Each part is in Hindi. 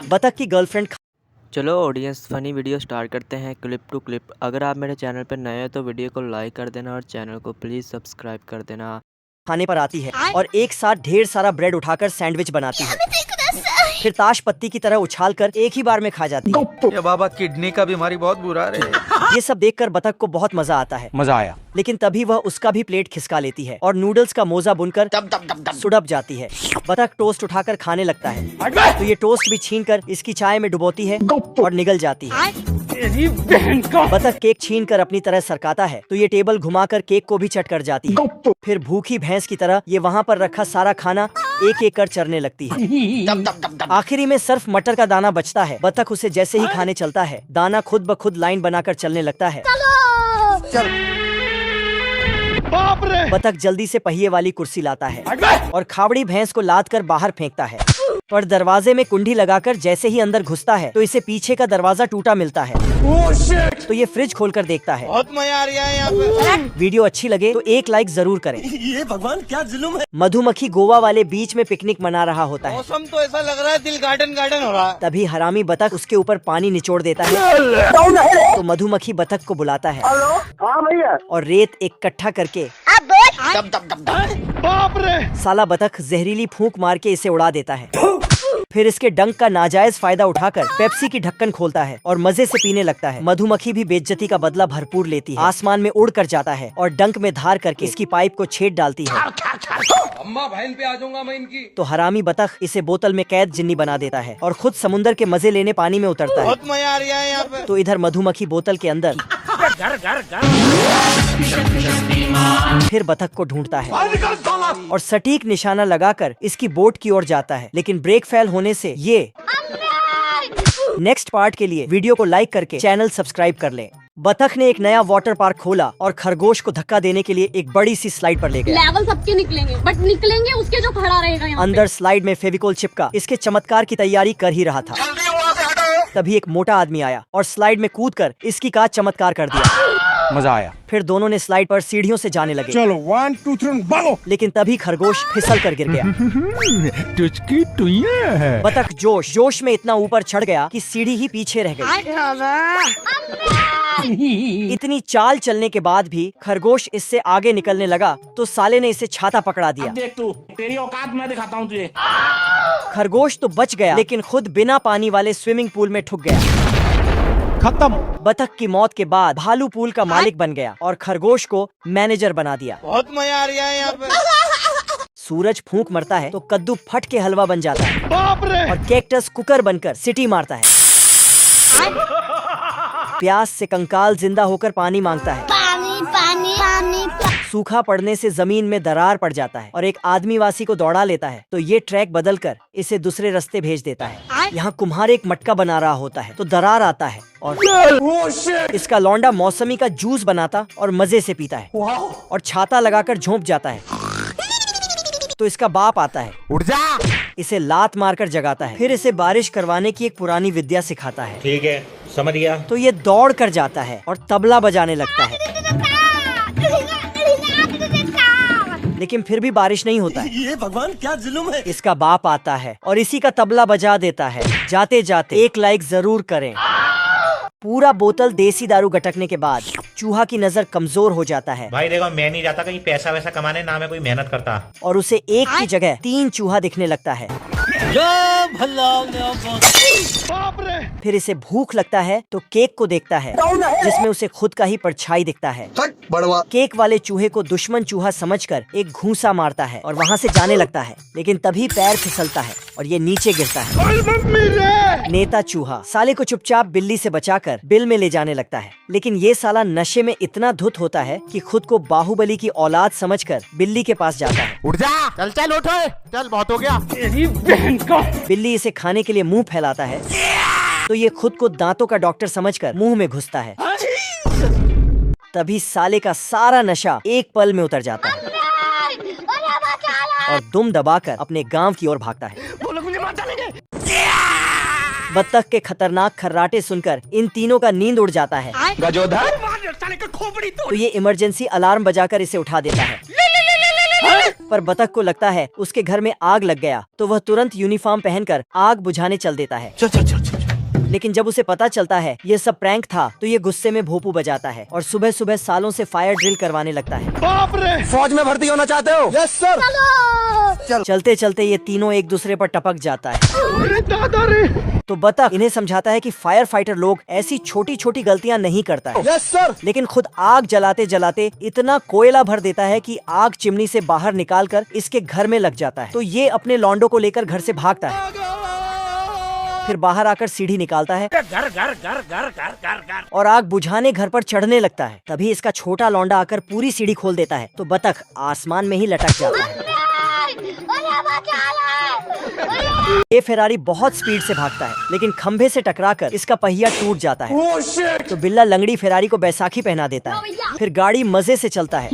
बतख की गर्लफ्रेंड। चलो ऑडियंस फनी वीडियो स्टार्ट करते हैं क्लिप टू क्लिप। अगर आप मेरे चैनल पर नए हो तो वीडियो को लाइक कर देना और चैनल को प्लीज सब्सक्राइब कर देना। खाने पर आती है और एक साथ ढेर सारा ब्रेड उठाकर सैंडविच बनाती है, फिर ताश पत्ती की तरह उछालकर एक ही बार में खा जाती है। ये बाबा किडनी का बीमारी बहुत बुरा है। ये सब देखकर बतख को बहुत मजा आता है। मजा आया। लेकिन तभी वह उसका भी प्लेट खिसका लेती है और नूडल्स का मोजा बुनकर सुड़प जाती है। बतख टोस्ट उठाकर खाने लगता है तो ये टोस्ट भी छीनकर इसकी चाय में डुबोती है और निगल जाती है। बतख केक छीनकर अपनी तरह सरकाता है तो ये टेबल घुमाकर केक को भी चट कर जाती है। फिर भूखी भैंस की तरह ये वहाँ पर रखा सारा खाना एक एक कर चरने लगती है। आखिरी में सिर्फ मटर का दाना बचता है। बतख उसे जैसे ही खाने चलता है दाना खुद ब खुद लाइन बनाकर चलने लगता है। बतख जल्दी से पहिए वाली कुर्सी लाता है और खावड़ी भैंस को लाद कर बाहर फेंकता है, पर दरवाजे में कुंडी लगाकर जैसे ही अंदर घुसता है तो इसे पीछे का दरवाजा टूटा मिलता है। तो ये फ्रिज खोलकर देखता है। बहुत मजा आ रहा है यहाँ पे। वीडियो अच्छी लगे तो एक लाइक जरूर करें। ये भगवान क्या जुल्म है। मधुमक्खी गोवा वाले बीच में पिकनिक मना रहा होता है। मौसम तो ऐसा लग रहा है दिल गार्डन गार्डन हो रहा है। तभी हरामी बतख उसके ऊपर पानी निचोड़ देता है तो मधुमक्खी बतख को बुलाता है और रेत इकट्ठा करके बाप रे। साला बतख जहरीली फूंक मार के इसे उड़ा देता है। फिर इसके डंक का नाजायज फायदा उठाकर पेप्सी की ढक्कन खोलता है और मजे से पीने लगता है। मधुमक्खी भी बेइज्जती का बदला भरपूर लेती है। आसमान में उड़ कर जाता है और डंक में धार करके इसकी पाइप को छेद डालती है। अम्मा बहन पे आ जाऊंगा मैं इनकी। तो हरामी बतख इसे बोतल में कैद जिन्नी बना देता है और खुद समुंदर के मजे लेने पानी में उतरता है। बहुत मजा आ रहा है यहाँ पे। तो इधर मधुमक्खी बोतल के अंदर फिर बतख को ढूंढता है और सटीक निशाना लगाकर इसकी बोट की ओर जाता है, लेकिन ब्रेक फेल होने से ये नेक्स्ट पार्ट के लिए वीडियो को लाइक करके चैनल सब्सक्राइब कर लें। बतख ने एक नया वाटर पार्क खोला और खरगोश को धक्का देने के लिए एक बड़ी सी स्लाइड पर ले गया। लेवल सबके निकलेंगे बट निकलेंगे उसके जो खड़ा रहेगा यहाँ अंदर स्लाइड में फेविकोल चिपका इसके चमत्कार की तैयारी कर ही रहा था। तभी एक मोटा आदमी आया और स्लाइड में कूदकर इसकी का चमत्कार कर दिया। मजा आया। फिर दोनों ने स्लाइड पर सीढ़ियों से जाने लगे। चलो 1 2 3 भागो। लेकिन तभी खरगोश फिसल कर गिर गया। टुचकी टुइया है। बतख जोश में इतना ऊपर चढ़ गया कि सीढ़ी ही पीछे रह गई। इतनी चाल चलने के बाद भी खरगोश इससे आगे निकलने लगा तो साले ने इसे छाता पकड़ा दिया। देख तू, तेरी औकात मैं दिखाता हूँ तुझे। खरगोश तो बच गया लेकिन खुद बिना पानी वाले स्विमिंग पूल में ठुक गया। खत्म। बतख की मौत के बाद भालू पूल का मालिक बन गया और खरगोश को मैनेजर बना दिया। बहुत मजा आ रहा है यहाँ पे। सूरज फूंक मरता है तो कद्दू फट के हलवा बन जाता है बाप रे। और कैक्टस कुकर बनकर सिटी मारता है। प्यास से कंकाल जिंदा होकर पानी मांगता है। पानी पानी पानी। सूखा पड़ने से जमीन में दरार पड़ जाता है और एक आदमीवासी को दौड़ा लेता है तो ये ट्रैक बदलकर इसे दूसरे रास्ते भेज देता है। यहाँ कुम्हार एक मटका बना रहा होता है तो दरार आता है और इसका लौंडा मौसमी का जूस बनाता और मजे से पीता है और छाता लगाकर झोंप जाता है। तो इसका बाप आता है, उठ जा। इसे लात मारकर जगाता है, फिर इसे बारिश करवाने की एक पुरानी विद्या सिखाता है। ठीक है, समझ गया। तो ये दौड़ कर जाता है और तबला बजाने लगता है, लेकिन फिर भी बारिश नहीं होता है। ये भगवान क्या जुल्म है। इसका बाप आता है और इसी का तबला बजा देता है। जाते जाते एक लाइक जरूर करें। पूरा बोतल देसी दारू गटकने के बाद चूहा की नजर कमजोर हो जाता है। भाई देखो, मैं नहीं जाता कहीं पैसा वैसा कमाने, ना मैं कोई मेहनत करता। और उसे एक की जगह 3 चूहा दिखने लगता है। बाप रे। फिर इसे भूख लगता है तो केक को देखता है जिसमें उसे खुद का ही परछाई दिखता है। केक वाले चूहे को दुश्मन चूहा समझकर एक घूंसा मारता है और वहाँ से जाने लगता है, लेकिन तभी पैर फिसलता है और ये नीचे गिरता है। नेता चूहा साले को चुपचाप बिल्ली से बचाकर बिल में ले जाने लगता है, लेकिन ये साला नशे में इतना धुत होता है कि खुद को बाहुबली की औलाद समझकर बिल्ली के पास जाता है। उठ जा। चल चल उठ, चल बहुत हो गया। बिल्ली इसे खाने के लिए मुंह फैलाता है तो ये खुद को दांतों का डॉक्टर समझकर मुंह में घुसता है। तभी साले का सारा नशा एक पल में उतर जाता है और दुम दबाकर अपने गांव की ओर भागता है। बत्तख के खतरनाक खर्राटे सुनकर इन तीनों का नींद उड़ जाता है। तो ये इमरजेंसी अलार्म बजाकर इसे उठा देता है। पर बतख को लगता है उसके घर में आग लग गया, तो वह तुरंत यूनिफॉर्म पहनकर आग बुझाने चल देता है। लेकिन जब उसे पता चलता है ये सब प्रैंक था, तो ये गुस्से में भोंपू बजाता है और सुबह सुबह सालों से फायर ड्रिल करवाने लगता है। बाप रे, फौज में भर्ती होना चाहते हो? Yes sir. चलते चलते ये तीनों एक दूसरे पर टपक जाता है। अरे दादा रे। तो बतख इन्हें समझाता है कि फायर फाइटर लोग ऐसी छोटी छोटी गलतियां नहीं करता है। Yes sir. लेकिन खुद आग जलाते जलाते इतना कोयला भर देता है कि आग चिमनी से बाहर निकालकर इसके घर में लग जाता है। तो ये अपने लॉन्डो को लेकर घर से भागता है, फिर बाहर आकर सीढ़ी निकालता है और आग बुझाने घर पर चढ़ने लगता है। तभी इसका छोटा लौंडा आकर पूरी सीढ़ी खोल देता है, तो बतख आसमान में ही लटक जाता है। ये फेरारी बहुत स्पीड से भागता है, लेकिन खंभे से टकराकर इसका पहिया टूट जाता है। तो बिल्ला लंगड़ी फेरारी को बैसाखी पहना देता है। फिर गाड़ी मजे से चलता है।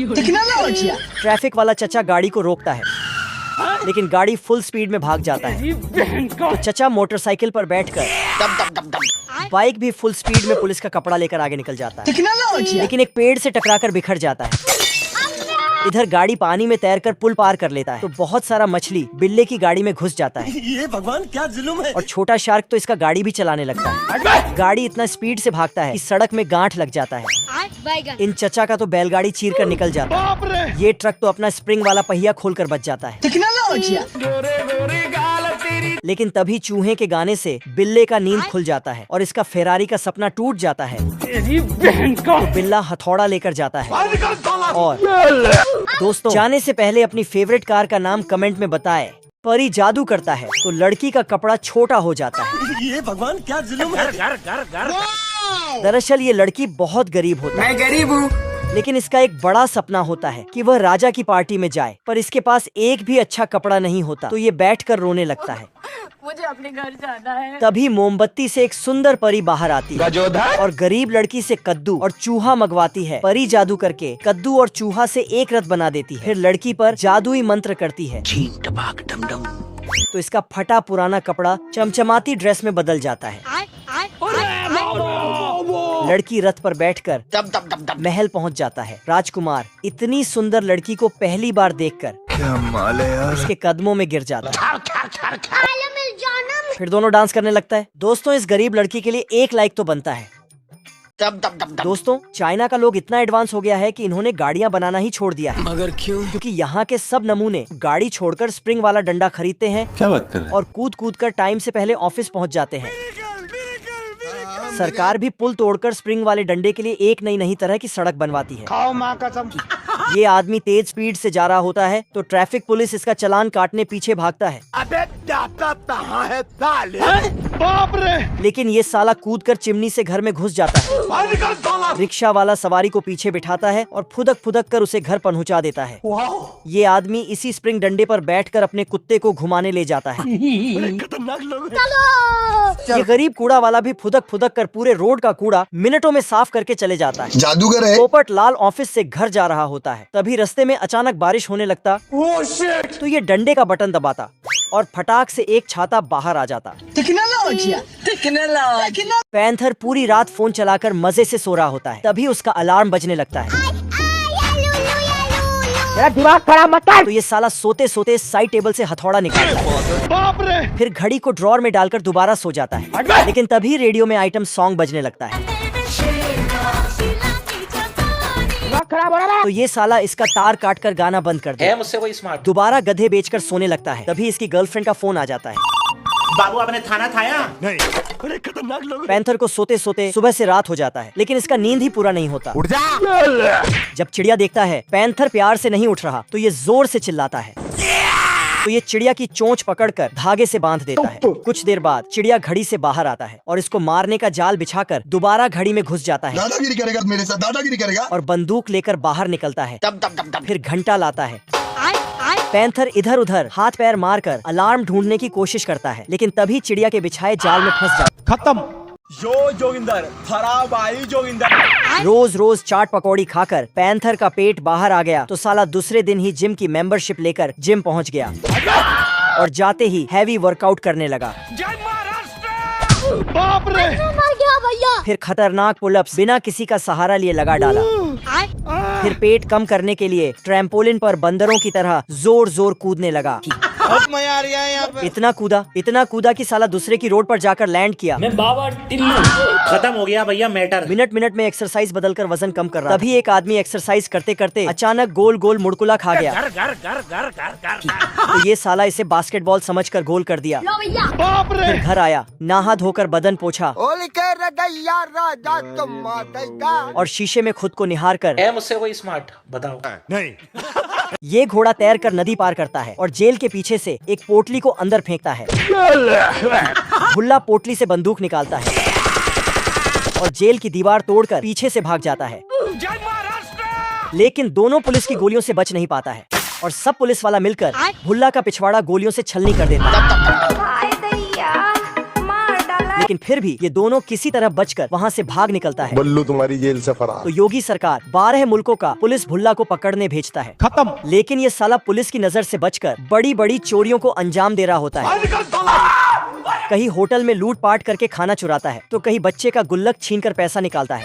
ट्रैफिक वाला चचा गाड़ी को रोकता है, लेकिन गाड़ी फुल स्पीड में भाग जाता है। तो चचा मोटरसाइकिल पर बैठकर बाइक भी फुल स्पीड में पुलिस का कपड़ा लेकर आगे निकल जाता है, लेकिन एक पेड़ से टकराकर बिखर जाता है। इधर गाड़ी पानी में तैरकर पुल पार कर लेता है, तो बहुत सारा मछली बिल्ले की गाड़ी में घुस जाता है। ये भगवान क्या जुल्म है। और छोटा शार्क तो इसका गाड़ी भी चलाने लगता है। गाड़ी इतना स्पीड से भागता है कि सड़क में गांठ लग जाता है। इन चचा का तो बैलगाड़ी चीर कर निकल जाता है। बाप रे। ये ट्रक तो अपना स्प्रिंग वाला पहिया खोलकर बच जाता है। लेकिन तभी चूहे के गाने से बिल्ले का नींद खुल जाता है और इसका फेरारी का सपना टूट जाता है। तो बिल्ला हथौड़ा लेकर जाता है। और दोस्तों, जाने से पहले अपनी फेवरेट कार का नाम कमेंट में बताएं। परी जादू करता है तो लड़की का कपड़ा छोटा हो जाता है। ये भगवान क्या जुल्म है। दरअसल ये लड़की बहुत गरीब होता है। मैं गरीब हूँ। लेकिन इसका एक बड़ा सपना होता है कि वह राजा की पार्टी में जाए, पर इसके पास एक भी अच्छा कपड़ा नहीं होता। तो ये बैठकर रोने लगता है। मुझे अपने घर जाना है। तभी मोमबत्ती से एक सुंदर परी बाहर आती है और गरीब लड़की से कद्दू और चूहा मंगवाती है। परी जादू करके कद्दू और चूहा से एक रथ बना देती है। फिर लड़की पर जादुई मंत्र करती है। तो इसका फटा पुराना कपड़ा चमचमाती ड्रेस में बदल जाता है। लड़की रथ पर बैठकर महल पहुंच जाता है। राजकुमार इतनी सुंदर लड़की को पहली बार देखकर उसके कदमों में गिर जाता है। फिर दोनों डांस करने लगता है। दोस्तों, इस गरीब लड़की के लिए एक लाइक तो बनता है। दोस्तों, चाइना का लोग इतना एडवांस हो गया है कि इन्होंने गाड़ियां बनाना ही छोड़ दिया है। मगर क्यों? क्योंकि यहाँ के सब नमूने गाड़ी छोड़कर स्प्रिंग वाला डंडा खरीदते हैं। क्या बात कर रहे हैं? और कूद कूद कर टाइम से पहले ऑफिस पहुँच जाते हैं। सरकार भी पुल तोड़कर स्प्रिंग वाले डंडे के लिए एक नई तरह की सड़क बनवाती है। खाओ माँ कसम। ये आदमी तेज स्पीड से जा रहा होता है, तो ट्रैफिक पुलिस इसका चालान काटने पीछे भागता है। अबे जाता कहाँ है साले? बाप रे। लेकिन ये साला कूदकर चिमनी से घर में घुस जाता है। रिक्शा वाला सवारी को पीछे बिठाता है और फुदक कर उसे घर पहुंचा देता है। ये आदमी इसी स्प्रिंग डंडे पर बैठकर अपने कुत्ते को घुमाने ले जाता है। खतरनाक लोग। ये गरीब कूड़ा वाला भी फुदक कर पूरे रोड का कूड़ा मिनटों में साफ करके चले जाता है। जादूगर है। पोपट लाल ऑफिस से घर जा रहा होता है। तभी रास्ते में अचानक बारिश होने लगता। तो ये डंडे का बटन दबाता और फटाक से एक छाता बाहर आ जाता। पैंथर पूरी रात फोन चलाकर मजे से सो रहा होता है। तभी उसका अलार्म बजने लगता है। मेरा दिमाग खराब मत कर। तो ये साला सोते सोते साइड टेबल से हथौड़ा निकालता है। बाप रे। फिर घड़ी को ड्रॉर में डालकर दोबारा सो जाता है। लेकिन तभी रेडियो में आइटम सॉन्ग बजने लगता है। तो ये साला इसका तार काटकर गाना बंद कर दे। मुझसे कोई स्मार्ट। दोबारा गधे बेचकर सोने लगता है। तभी इसकी गर्लफ्रेंड का फोन आ जाता है। बाबू, आपने थाना थाया? नहीं। अरे खतरनाक लोग। पैंथर को सोते सोते सुबह से रात हो जाता है, लेकिन इसका नींद ही पूरा नहीं होता। उठ जा। जब चिड़िया देखता है पैंथर प्यार से नहीं उठ रहा, तो ये जोर से चिल्लाता है। तो ये चिड़िया की चोंच पकड़कर धागे से बांध देता है। कुछ देर बाद चिड़िया घड़ी से बाहर आता है और इसको मारने का जाल बिछाकर दोबारा घड़ी में घुस जाता है। दादागिरी करेगा मेरे साथ, दादागिरी करेगा। और बंदूक लेकर बाहर निकलता है। फिर घंटा लाता है। पैंथर इधर उधर हाथ पैर मारकर अलार्म ढूंढने की कोशिश करता है, लेकिन तभी चिड़िया के बिछाए जाल में फंस जाता है। खत्म। यो जोगिंदर, खराब आई जोगिंदर। रोज रोज चाट पकौड़ी खाकर पैंथर का पेट बाहर आ गया, तो साला दूसरे दिन ही जिम की मेंबरशिप लेकर जिम पहुंच गया और जाते ही हैवी वर्कआउट करने लगा। बाप रे। मर गया भैया। फिर खतरनाक पुलअप्स बिना किसी का सहारा लिए लगा डाला। फिर पेट कम करने के लिए ट्रैम्पोलिन पर बंदरों की तरह जोर जोर कूदने लगा। इतना कूदा कि साला दूसरे की रोड पर जाकर लैंड किया। खत्म हो गया भैया मैटर। मिनट मिनट में एक्सरसाइज बदलकर वजन कम कर रहा। तभी एक आदमी एक्सरसाइज करते करते अचानक गोल गोल मुड़कुला खा गया। तो ये साला इसे बास्केटबॉल समझकर गोल कर दिया। फिर घर आया, नहा धोकर बदन पोछा और शीशे में खुद को निहार कर है मुझसे कोई स्मार्ट बताओ। ये घोड़ा तैर कर नदी पार करता है और जेल के पीछे से एक पोटली को अंदर फेंकता है। भुल्ला पोटली से बंदूक निकालता है और जेल की दीवार तोड़कर पीछे से भाग जाता है। लेकिन दोनों पुलिस की गोलियों से बच नहीं पाता है और सब पुलिस वाला मिलकर भुल्ला का पिछवाड़ा गोलियों से छलनी कर देता है। लेकिन फिर भी ये दोनों किसी तरह बचकर वहाँ से भाग निकलता है। बल्लू तुम्हारी जेल से फरार। तो योगी सरकार 12 मुल्कों का पुलिस भुल्ला को पकड़ने भेजता है। खत्म। लेकिन ये साला पुलिस की नजर से बचकर बड़ी बड़ी चोरियों को अंजाम दे रहा होता है। कहीं होटल में लूटपाट करके खाना चुराता है तो कहीं बच्चे का गुल्लक छीनकर पैसा निकालता है,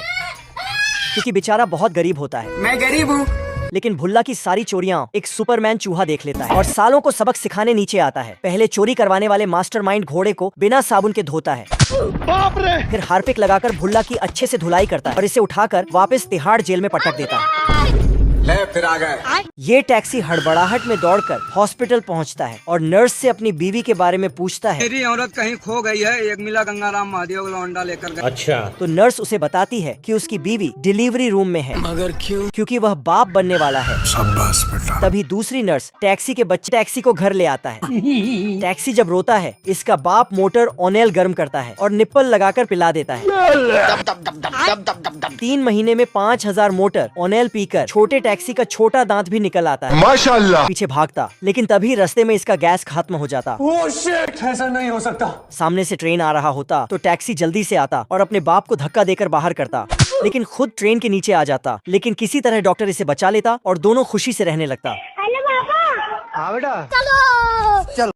क्योंकि बेचारा बहुत गरीब होता है। मैं गरीब हूँ। लेकिन भुल्ला की सारी चोरियां एक सुपरमैन चूहा देख लेता है और सालों को सबक सिखाने नीचे आता है। पहले चोरी करवाने वाले मास्टरमाइंड घोड़े को बिना साबुन के धोता है। बाप रे! फिर हार्पिक लगाकर भुल्ला की अच्छे से धुलाई करता है और इसे उठाकर वापस तिहाड़ जेल में पटक देता है। ले फिर आ गए। ये टैक्सी हड़बड़ाहट में दौड़कर हॉस्पिटल पहुंचता है और नर्स से अपनी बीवी के बारे में पूछता है। मेरी औरत कहीं खो गई है, एक मिला गंगाराम महादेव लौंडा लेकर गए। अच्छा। तो नर्स उसे बताती है कि उसकी बीवी डिलीवरी रूम में है। मगर क्यों? क्योंकि वह बाप बनने वाला है। शाबाश बेटा। तभी दूसरी नर्स टैक्सी के बच्चे टैक्सी को घर ले आता है। टैक्सी जब रोता है, इसका बाप मोटर ऑनेल गर्म करता है और निप्पल लगाकर पिला देता है। 3 महीने में 5000 मोटर ऑनेल पीकर छोटे टैक्सी का छोटा दांत भी निकल आता है। माशाल्लाह। पीछे भागता, लेकिन तभी रास्ते में इसका गैस खत्म हो जाता। ओह शिट, ऐसा नहीं हो सकता। सामने से ट्रेन आ रहा होता तो टैक्सी जल्दी से आता और अपने बाप को धक्का देकर बाहर करता, लेकिन खुद ट्रेन के नीचे आ जाता। लेकिन किसी तरह डॉक्टर इसे बचा लेता और दोनों खुशी से रहने लगता। हाँ बेटा। चल